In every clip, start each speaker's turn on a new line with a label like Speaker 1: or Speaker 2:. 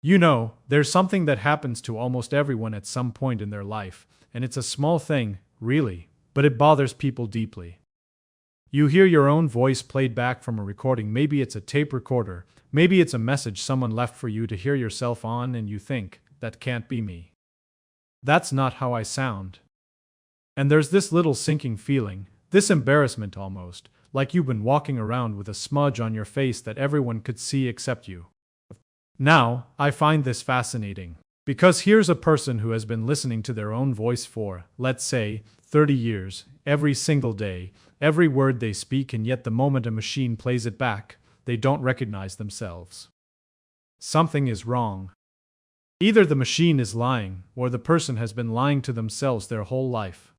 Speaker 1: You know, there's something that happens to almost everyone at some point in their life, and it's a small thing, really, but it bothers people deeply. You hear your own voice played back from a recording, maybe it's a tape recorder, maybe it's a message someone left for you to hear yourself on, and you think, that can't be me. That's not how I sound. And there's this little sinking feeling, this embarrassment almost, like you've been walking around with a smudge on your face that everyone could see except you. Now, I find this fascinating. Because here's a person who has been listening to their own voice for, let's say, 30 years, every single day, every word they speak, and yet the moment a machine plays it back, they don't recognize themselves. Something is wrong. Either the machine is lying, or the person has been lying to themselves their whole life.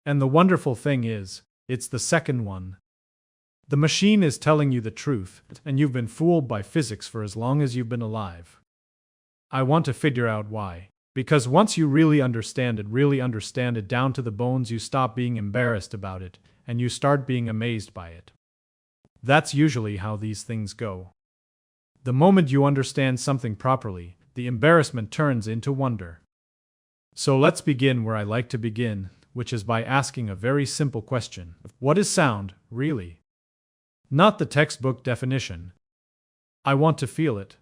Speaker 1: And the wonderful thing is, it's the second one. The machine is telling you the truth, and you've been fooled by physics for as long as you've been alive. I want to figure out why. Because once you really understand it down to the bones, you stop being embarrassed about it, and you start being amazed by it. That's usually how these things go. The moment you understand something properly, the embarrassment turns into wonder. So let's begin where I like to begin, which is by asking a very simple question. What is sound, really? Not the textbook definition. I want to feel it.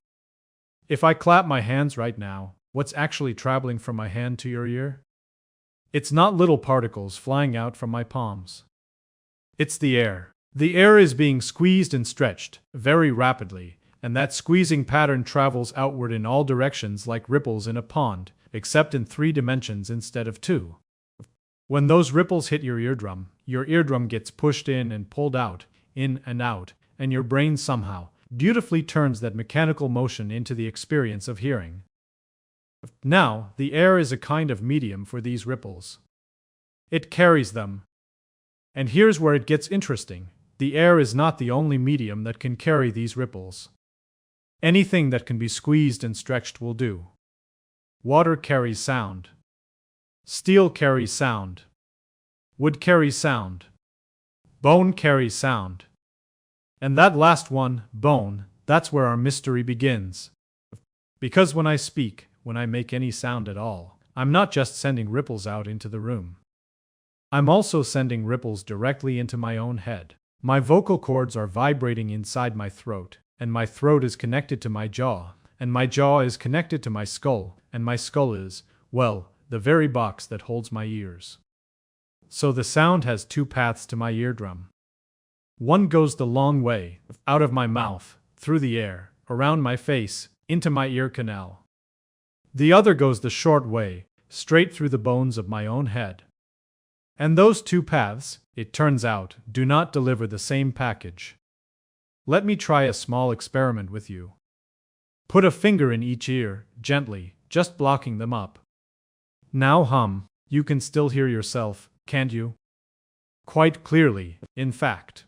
Speaker 1: If I clap my hands right now, what's actually traveling from my hand to your ear? It's not little particles flying out from my palms. It's the air. The air is being squeezed and stretched, very rapidly, and that squeezing pattern travels outward in all directions like ripples in a pond, except in 3 dimensions instead of 2. When those ripples hit your eardrum gets pushed in and pulled out, in and out, and your brain somehow beautifully turns that mechanical motion into the experience of hearing. Now, the air is a kind of medium for these ripples. It carries them. And here's where it gets interesting. The air is not the only medium that can carry these ripples. Anything that can be squeezed and stretched will do. Water carries sound. Steel carries sound. Wood carries sound. Bone carries sound. And that last one, bone, that's where our mystery begins. Because when I speak, when I make any sound at all, I'm not just sending ripples out into the room. I'm also sending ripples directly into my own head. My vocal cords are vibrating inside my throat, and my throat is connected to my jaw, and my jaw is connected to my skull, and my skull is, well, the very box that holds my ears. So the sound has 2 paths to my eardrum. One goes the long way, out of my mouth, through the air, around my face, into my ear canal. The other goes the short way, straight through the bones of my own head. And those 2 paths, it turns out, do not deliver the same package. Let me try a small experiment with you. Put a finger in each ear, gently, just blocking them up. Now hum. You can still hear yourself, can't you? Quite clearly, in fact.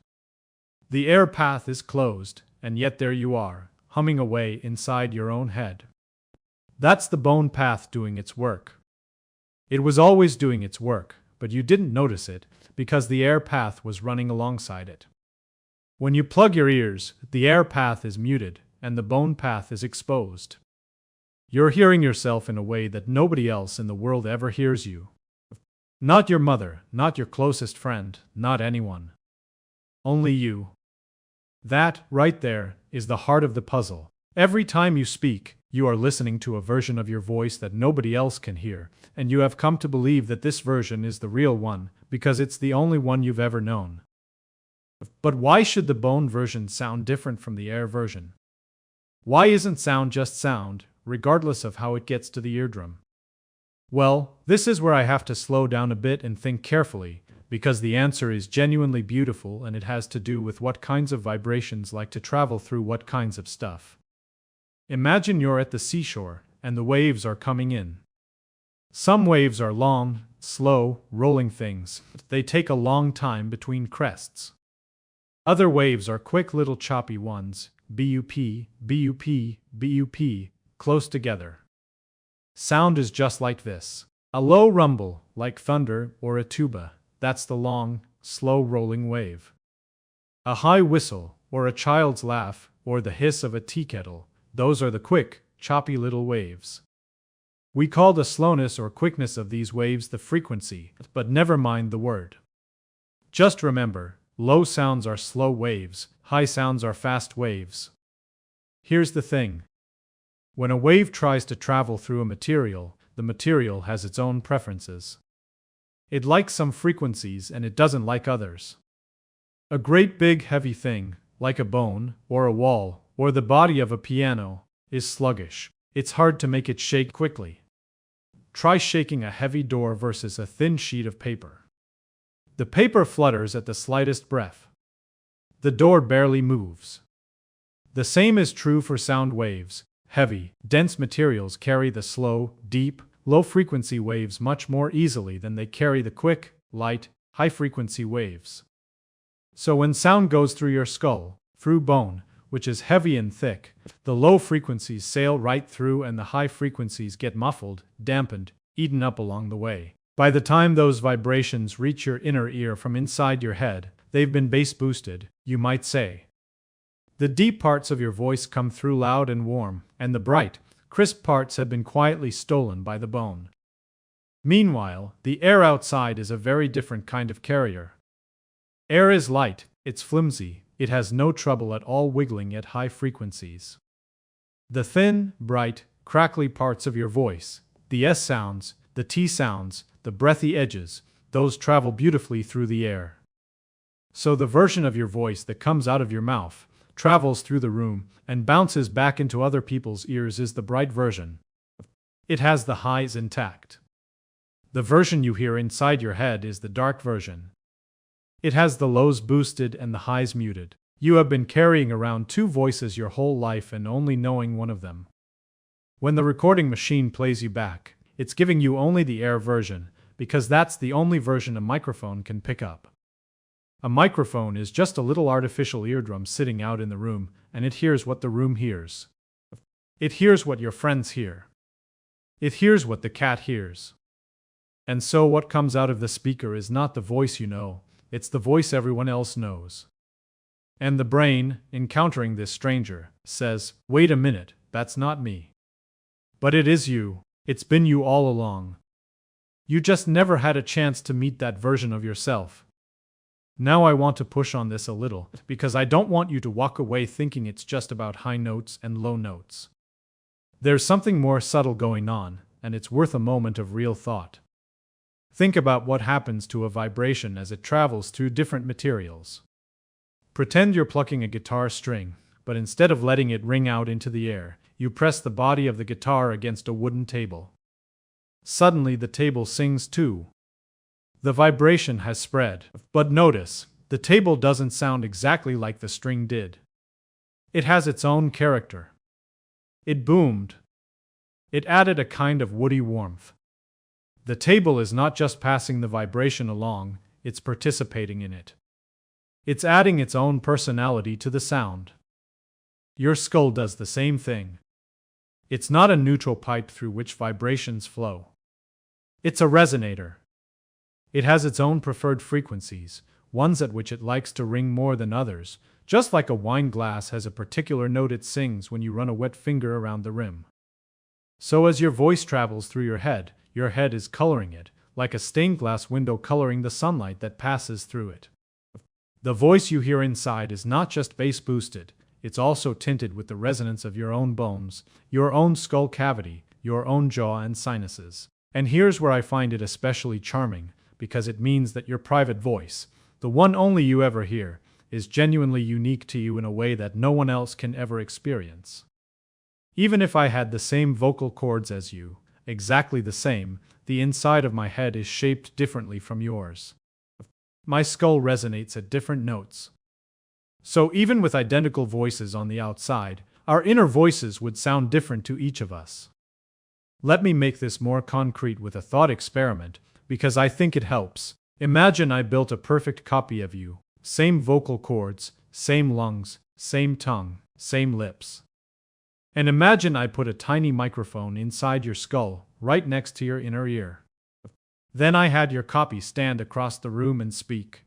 Speaker 1: The air path is closed, and yet there you are, humming away inside your own head. That's the bone path doing its work. It was always doing its work, but you didn't notice it, because the air path was running alongside it. When you plug your ears, the air path is muted, and the bone path is exposed. You're hearing yourself in a way that nobody else in the world ever hears you. Not your mother, not your closest friend, not anyone. Only you. That, right there, is the heart of the puzzle. Every time you speak, you are listening to a version of your voice that nobody else can hear, and you have come to believe that this version is the real one, because it's the only one you've ever known. But why should the bone version sound different from the air version? Why isn't sound just sound, regardless of how it gets to the eardrum? Well, this is where I have to slow down a bit and think carefully, because the answer is genuinely beautiful and it has to do with what kinds of vibrations like to travel through what kinds of stuff. Imagine you're at the seashore, and the waves are coming in. Some waves are long, slow, rolling things. They take a long time between crests. Other waves are quick little choppy ones, bup, bup, bup, close together. Sound is just like this. A low rumble, like thunder or a tuba, that's the long, slow rolling wave. A high whistle, or a child's laugh, or the hiss of a tea kettle, those are the quick, choppy little waves. We call the slowness or quickness of these waves the frequency, but never mind the word. Just remember, low sounds are slow waves, high sounds are fast waves. Here's the thing. When a wave tries to travel through a material, the material has its own preferences. It likes some frequencies and it doesn't like others. A great big heavy thing, like a bone, or a wall, or the body of a piano, is sluggish. It's hard to make it shake quickly. Try shaking a heavy door versus a thin sheet of paper. The paper flutters at the slightest breath. The door barely moves. The same is true for sound waves. Heavy, dense materials carry the slow, deep, low-frequency waves much more easily than they carry the quick, light, high-frequency waves. So when sound goes through your skull, through bone, which is heavy and thick, the low frequencies sail right through and the high frequencies get muffled, dampened, eaten up along the way. By the time those vibrations reach your inner ear from inside your head, they've been bass boosted, you might say. The deep parts of your voice come through loud and warm, and the bright, crisp parts have been quietly stolen by the bone. Meanwhile, the air outside is a very different kind of carrier. Air is light, it's flimsy, it has no trouble at all wiggling at high frequencies. The thin, bright, crackly parts of your voice, the S sounds, the T sounds, the breathy edges, those travel beautifully through the air. So the version of your voice that comes out of your mouth, travels through the room, and bounces back into other people's ears is the bright version. It has the highs intact. The version you hear inside your head is the dark version. It has the lows boosted and the highs muted. You have been carrying around two voices your whole life and only knowing one of them. When the recording machine plays you back, it's giving you only the air version, because that's the only version a microphone can pick up. A microphone is just a little artificial eardrum sitting out in the room, and it hears what the room hears. It hears what your friends hear. It hears what the cat hears. And so what comes out of the speaker is not the voice you know, it's the voice everyone else knows. And the brain, encountering this stranger, says, "Wait a minute, that's not me." But it is you. It's been you all along. You just never had a chance to meet that version of yourself. Now I want to push on this a little, because I don't want you to walk away thinking it's just about high notes and low notes. There's something more subtle going on, and it's worth a moment of real thought. Think about what happens to a vibration as it travels through different materials. Pretend you're plucking a guitar string, but instead of letting it ring out into the air, you press the body of the guitar against a wooden table. Suddenly the table sings too. The vibration has spread, but notice, the table doesn't sound exactly like the string did. It has its own character. It boomed. It added a kind of woody warmth. The table is not just passing the vibration along, it's participating in it. It's adding its own personality to the sound. Your skull does the same thing. It's not a neutral pipe through which vibrations flow. It's a resonator. It has its own preferred frequencies, ones at which it likes to ring more than others, just like a wine glass has a particular note it sings when you run a wet finger around the rim. So as your voice travels through your head is coloring it, like a stained glass window coloring the sunlight that passes through it. The voice you hear inside is not just bass boosted, it's also tinted with the resonance of your own bones, your own skull cavity, your own jaw and sinuses. And here's where I find it especially charming, because it means that your private voice, the one only you ever hear, is genuinely unique to you in a way that no one else can ever experience. Even if I had the same vocal cords as you, exactly the same, the inside of my head is shaped differently from yours. My skull resonates at different notes. So even with identical voices on the outside, our inner voices would sound different to each of us. Let me make this more concrete with a thought experiment, because I think it helps. Imagine I built a perfect copy of you. Same vocal cords, same lungs, same tongue, same lips. And imagine I put a tiny microphone inside your skull, right next to your inner ear. Then I had your copy stand across the room and speak.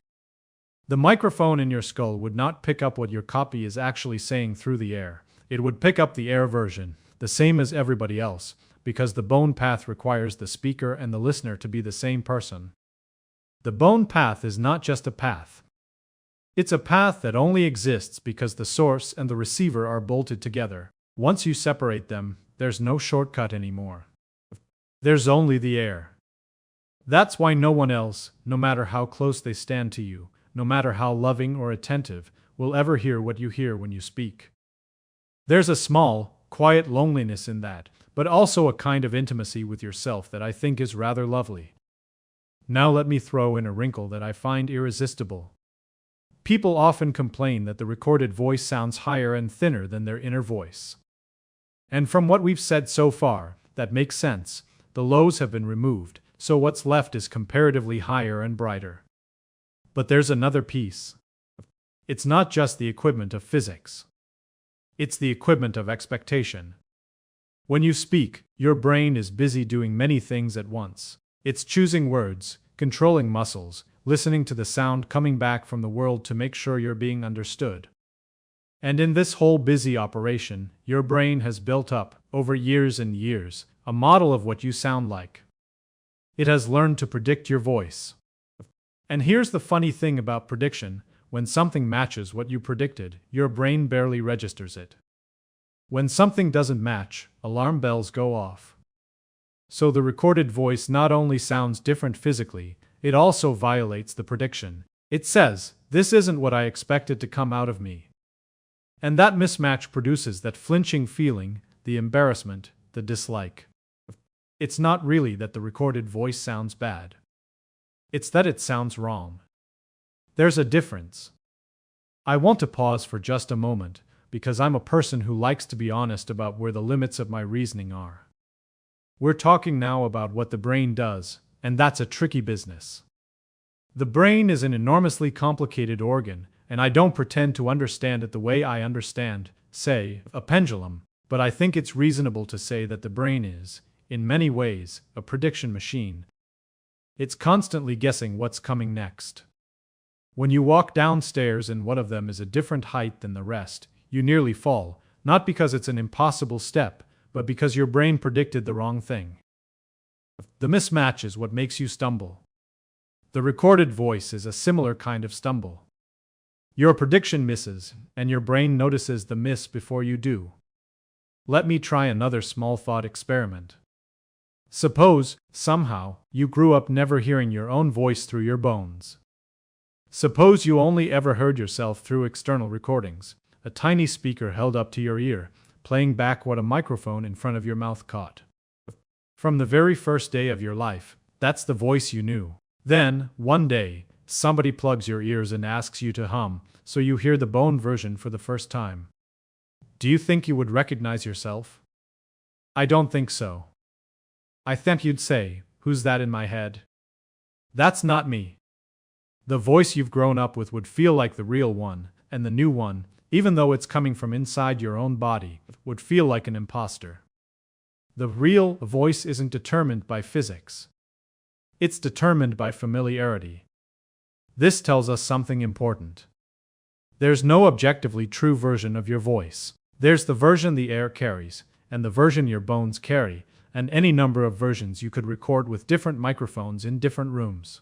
Speaker 1: The microphone in your skull would not pick up what your copy is actually saying through the air. It would pick up the air version, the same as everybody else, because the bone path requires the speaker and the listener to be the same person. The bone path is not just a path. It's a path that only exists because the source and the receiver are bolted together. Once you separate them, there's no shortcut anymore. There's only the air. That's why no one else, no matter how close they stand to you, no matter how loving or attentive, will ever hear what you hear when you speak. There's a small, quiet loneliness in that, but also a kind of intimacy with yourself that I think is rather lovely. Now let me throw in a wrinkle that I find irresistible. People often complain that the recorded voice sounds higher and thinner than their inner voice. And from what we've said so far, that makes sense. The lows have been removed, so what's left is comparatively higher and brighter. But there's another piece. It's not just the equipment of physics. It's the equipment of expectation. When you speak, your brain is busy doing many things at once. It's choosing words, controlling muscles, listening to the sound coming back from the world to make sure you're being understood. And in this whole busy operation, your brain has built up, over years and years, a model of what you sound like. It has learned to predict your voice. And here's the funny thing about prediction: when something matches what you predicted, your brain barely registers it. When something doesn't match, alarm bells go off. So the recorded voice not only sounds different physically, it also violates the prediction. It says, "This isn't what I expected to come out of me." And that mismatch produces that flinching feeling, the embarrassment, the dislike. It's not really that the recorded voice sounds bad. It's that it sounds wrong. There's a difference. I want to pause for just a moment, because I'm a person who likes to be honest about where the limits of my reasoning are. We're talking now about what the brain does, and that's a tricky business. The brain is an enormously complicated organ, and I don't pretend to understand it the way I understand, say, a pendulum, but I think it's reasonable to say that the brain is, in many ways, a prediction machine. It's constantly guessing what's coming next. When you walk downstairs and one of them is a different height than the rest, you nearly fall, not because it's an impossible step, but because your brain predicted the wrong thing. The mismatch is what makes you stumble. The recorded voice is a similar kind of stumble. Your prediction misses, and your brain notices the miss before you do. Let me try another small thought experiment. Suppose, somehow, you grew up never hearing your own voice through your bones. Suppose you only ever heard yourself through external recordings, a tiny speaker held up to your ear, playing back what a microphone in front of your mouth caught. From the very first day of your life, that's the voice you knew. Then, one day, somebody plugs your ears and asks you to hum, so you hear the bone version for the first time. Do you think you would recognize yourself? I don't think so. I think you'd say, "Who's that in my head? That's not me." The voice you've grown up with would feel like the real one, and the new one, even though it's coming from inside your own body, would feel like an imposter. The real voice isn't determined by physics. It's determined by familiarity. This tells us something important. There's no objectively true version of your voice. There's the version the air carries, and the version your bones carry, and any number of versions you could record with different microphones in different rooms.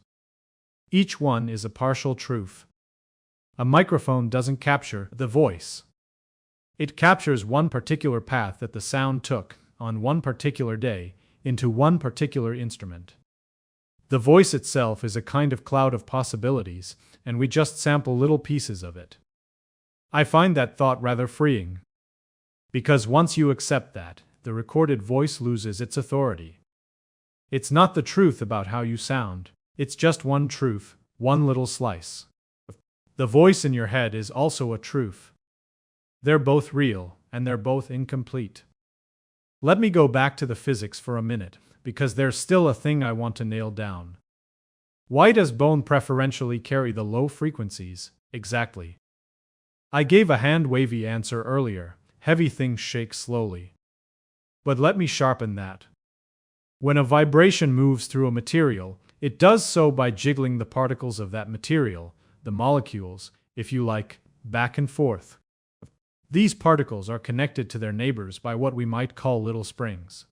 Speaker 1: Each one is a partial truth. A microphone doesn't capture the voice. It captures one particular path that the sound took, on one particular day, into one particular instrument. The voice itself is a kind of cloud of possibilities, and we just sample little pieces of it. I find that thought rather freeing. Because once you accept that, the recorded voice loses its authority. It's not the truth about how you sound, it's just one truth, one little slice. The voice in your head is also a truth. They're both real, and they're both incomplete. Let me go back to the physics for a minute, because there's still a thing I want to nail down. Why does bone preferentially carry the low frequencies, exactly? I gave a hand-wavy answer earlier: heavy things shake slowly. But let me sharpen that. When a vibration moves through a material, it does so by jiggling the particles of that material, the molecules, if you like, back and forth. These particles are connected to their neighbors by what we might call little springs.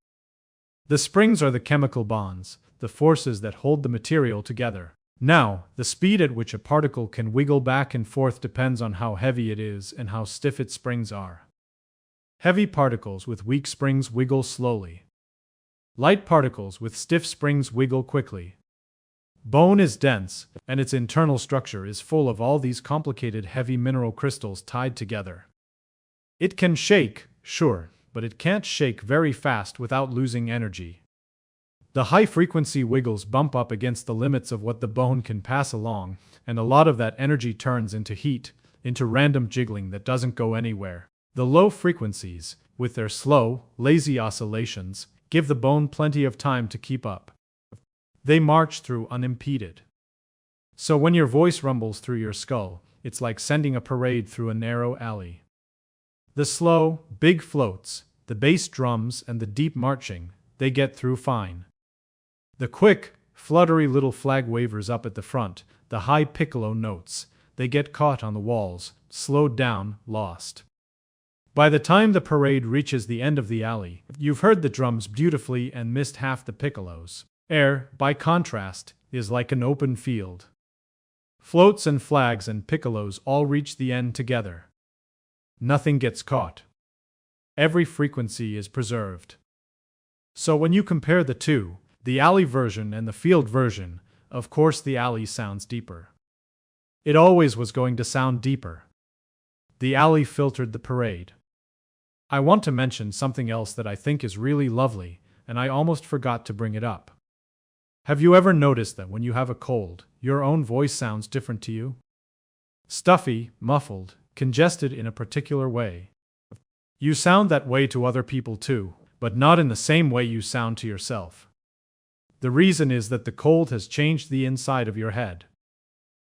Speaker 1: The springs are the chemical bonds, the forces that hold the material together. Now, the speed at which a particle can wiggle back and forth depends on how heavy it is and how stiff its springs are. Heavy particles with weak springs wiggle slowly. Light particles with stiff springs wiggle quickly. Bone is dense, and its internal structure is full of all these complicated heavy mineral crystals tied together. It can shake, sure, but it can't shake very fast without losing energy. The high-frequency wiggles bump up against the limits of what the bone can pass along, and a lot of that energy turns into heat, into random jiggling that doesn't go anywhere. The low frequencies, with their slow, lazy oscillations, give the bone plenty of time to keep up. They march through unimpeded. So when your voice rumbles through your skull, it's like sending a parade through a narrow alley. The slow, big floats, the bass drums and the deep marching, they get through fine. The quick, fluttery little flag wavers up at the front, the high piccolo notes, they get caught on the walls, slowed down, lost. By the time the parade reaches the end of the alley, you've heard the drums beautifully and missed half the piccolos. Air, by contrast, is like an open field. Floats and flags and piccolos all reach the end together. Nothing gets caught. Every frequency is preserved. So when you compare the two, the alley version and the field version, of course the alley sounds deeper. It always was going to sound deeper. The alley filtered the parade. I want to mention something else that I think is really lovely, and I almost forgot to bring it up. Have you ever noticed that when you have a cold, your own voice sounds different to you? Stuffy, muffled, congested in a particular way. You sound that way to other people too, but not in the same way you sound to yourself. The reason is that the cold has changed the inside of your head.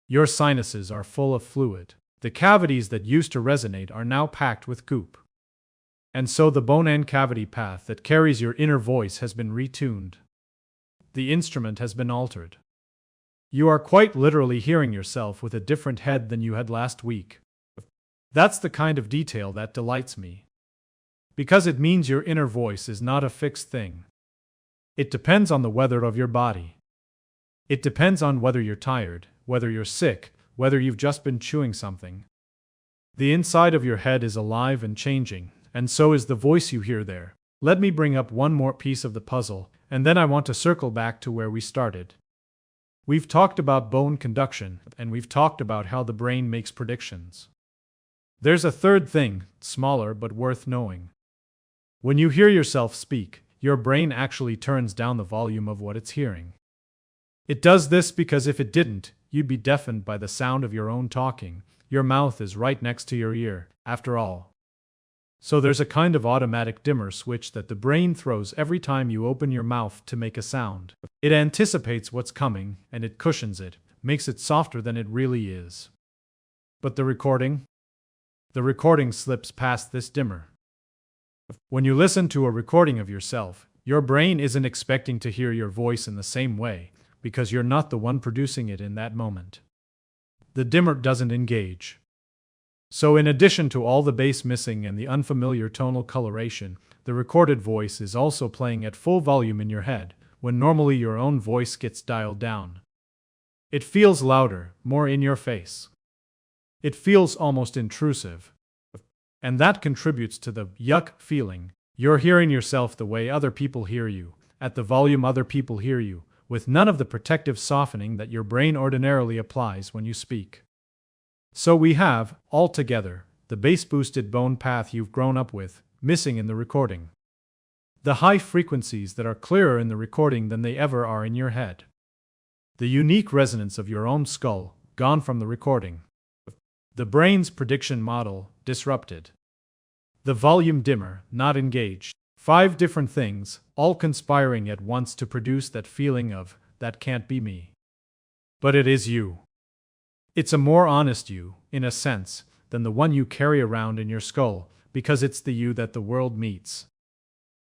Speaker 1: Your sinuses are full of fluid. The cavities that used to resonate are now packed with goop. And so the bone-end cavity path that carries your inner voice has been retuned. The instrument has been altered. You are quite literally hearing yourself with a different head than you had last week. That's the kind of detail that delights me. Because it means your inner voice is not a fixed thing. It depends on the weather of your body. It depends on whether you're tired, whether you're sick, whether you've just been chewing something. The inside of your head is alive and changing, and so is the voice you hear there. Let me bring up one more piece of the puzzle, and then I want to circle back to where we started. We've talked about bone conduction, and we've talked about how the brain makes predictions. There's a third thing, smaller but worth knowing. When you hear yourself speak, your brain actually turns down the volume of what it's hearing. It does this because if it didn't, you'd be deafened by the sound of your own talking. Your mouth is right next to your ear, after all. So there's a kind of automatic dimmer switch that the brain throws every time you open your mouth to make a sound. It anticipates what's coming, and it cushions it, makes it softer than it really is. But the recording? The recording slips past this dimmer. When you listen to a recording of yourself, your brain isn't expecting to hear your voice in the same way, because you're not the one producing it in that moment. The dimmer doesn't engage. So in addition to all the bass missing and the unfamiliar tonal coloration, the recorded voice is also playing at full volume in your head, when normally your own voice gets dialed down. It feels louder, more in your face. It feels almost intrusive. And that contributes to the yuck feeling. You're hearing yourself the way other people hear you, at the volume other people hear you, with none of the protective softening that your brain ordinarily applies when you speak. So we have, altogether, the bass-boosted bone path you've grown up with, missing in the recording. The high frequencies that are clearer in the recording than they ever are in your head. The unique resonance of your own skull, gone from the recording. The brain's prediction model, disrupted. The volume dimmer, not engaged. 5 different things, all conspiring at once to produce that feeling of, that can't be me. But it is you. It's a more honest you, in a sense, than the one you carry around in your skull, because it's the you that the world meets.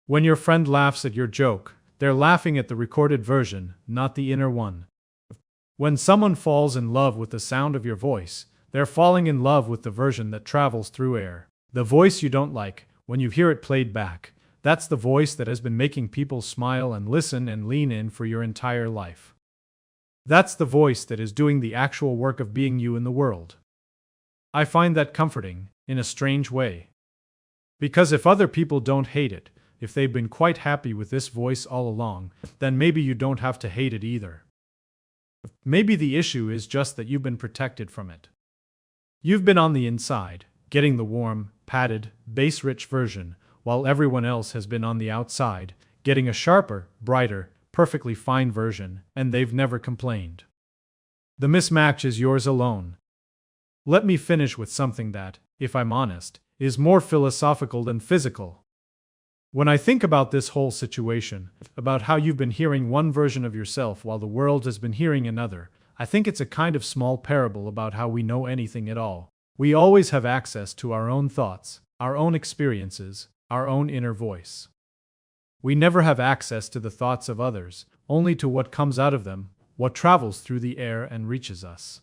Speaker 1: When your friend laughs at your joke, they're laughing at the recorded version, not the inner one. When someone falls in love with the sound of your voice, they're falling in love with the version that travels through air. The voice you don't like, when you hear it played back, that's the voice that has been making people smile and listen and lean in for your entire life. That's the voice that is doing the actual work of being you in the world. I find that comforting, in a strange way. Because if other people don't hate it, if they've been quite happy with this voice all along, then maybe you don't have to hate it either. Maybe the issue is just that you've been protected from it. You've been on the inside, getting the warm, padded, bass-rich version, while everyone else has been on the outside, getting a sharper, brighter, perfectly fine version, and they've never complained. The mismatch is yours alone. Let me finish with something that, if I'm honest, is more philosophical than physical. When I think about this whole situation, about how you've been hearing one version of yourself while the world has been hearing another, I think it's a kind of small parable about how we know anything at all. We always have access to our own thoughts, our own experiences, our own inner voice. We never have access to the thoughts of others, only to what comes out of them, what travels through the air and reaches us.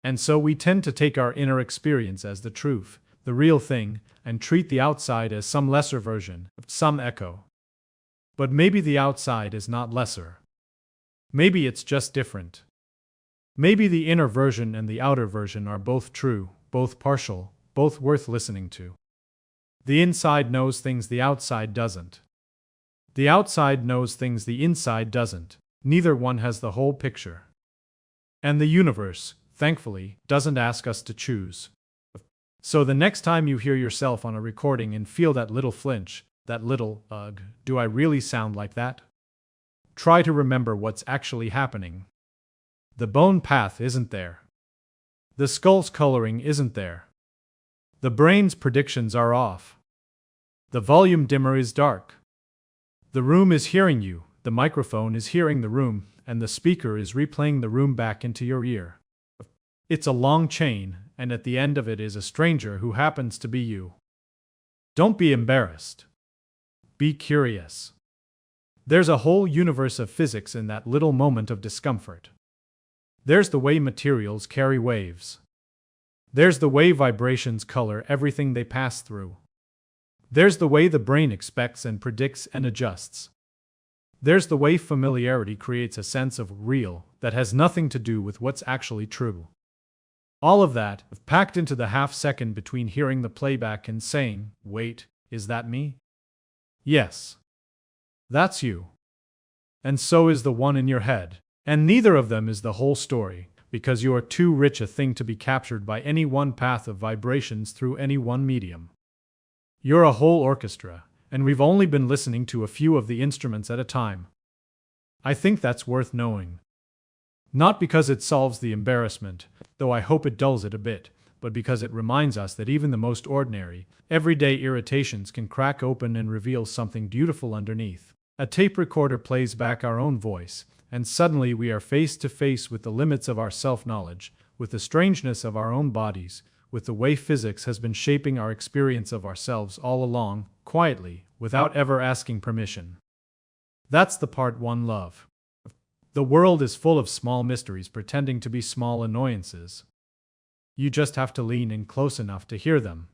Speaker 1: And so we tend to take our inner experience as the truth, the real thing, and treat the outside as some lesser version, some echo. But maybe the outside is not lesser. Maybe it's just different. Maybe the inner version and the outer version are both true, both partial, both worth listening to. The inside knows things the outside doesn't. The outside knows things the inside doesn't. Neither one has the whole picture. And the universe, thankfully, doesn't ask us to choose. So the next time you hear yourself on a recording and feel that little flinch, that little, ugh, do I really sound like that? Try to remember what's actually happening. The bone path isn't there. The skull's coloring isn't there. The brain's predictions are off. The volume dimmer is dark. The room is hearing you, the microphone is hearing the room, and the speaker is replaying the room back into your ear. It's a long chain, and at the end of it is a stranger who happens to be you. Don't be embarrassed. Be curious. There's a whole universe of physics in that little moment of discomfort. There's the way materials carry waves. There's the way vibrations color everything they pass through. There's the way the brain expects and predicts and adjusts. There's the way familiarity creates a sense of real that has nothing to do with what's actually true. All of that, packed into the half second between hearing the playback and saying, "Wait, is that me?" Yes. That's you. And so is the one in your head. And neither of them is the whole story, because you are too rich a thing to be captured by any one path of vibrations through any one medium. You're a whole orchestra, and we've only been listening to a few of the instruments at a time. I think that's worth knowing. Not because it solves the embarrassment, though I hope it dulls it a bit, but because it reminds us that even the most ordinary, everyday irritations can crack open and reveal something beautiful underneath. A tape recorder plays back our own voice, and suddenly we are face to face with the limits of our self-knowledge, with the strangeness of our own bodies, with the way physics has been shaping our experience of ourselves all along, quietly, without ever asking permission. That's the part one love. The world is full of small mysteries pretending to be small annoyances. You just have to lean in close enough to hear them.